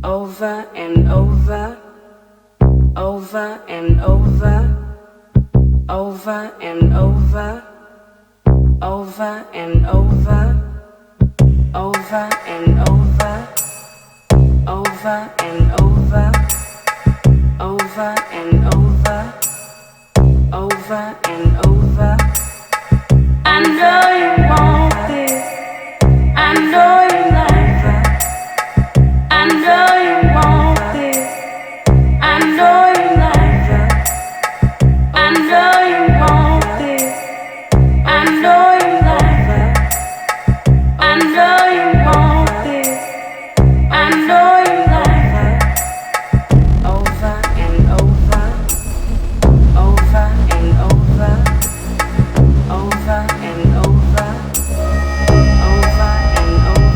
over and over, over and over, over and over, over and over, over and over, over and over, over and over, over and over. I know you want this. I know you like that. I know you want this. I know you like that. I know you want this. I know you like that. I know you want this. I know you like that. Over and over, over and over, over and over, over and over.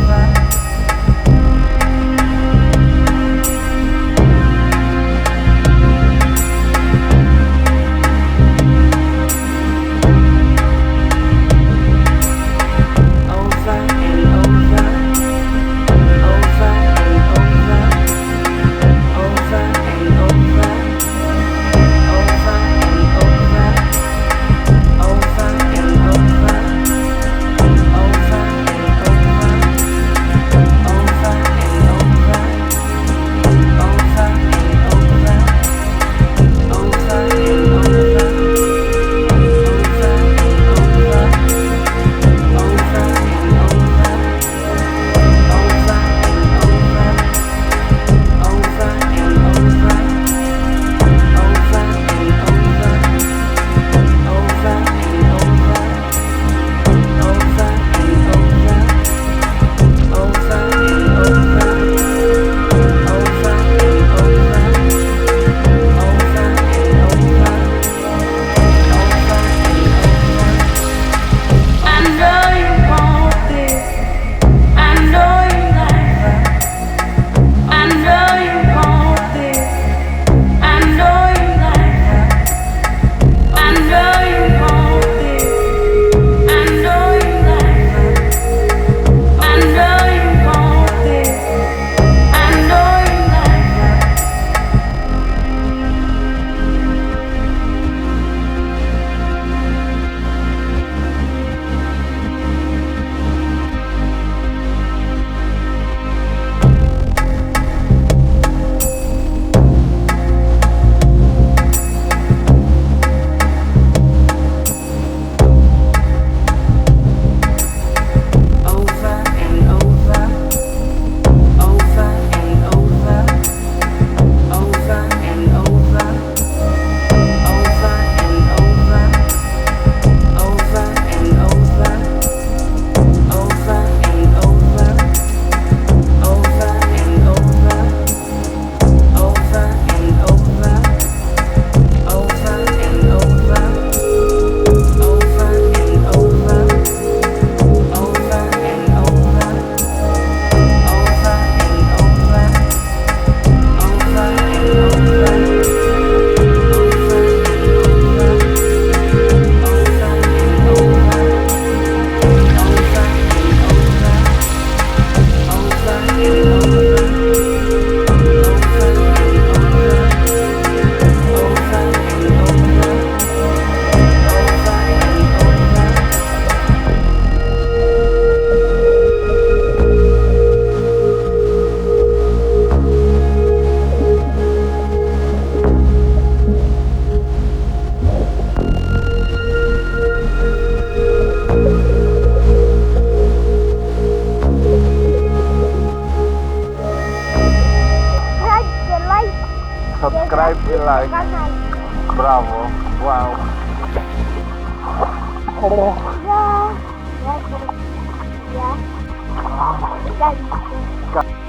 Subscribe and like. Bravo. Wow. Yeah.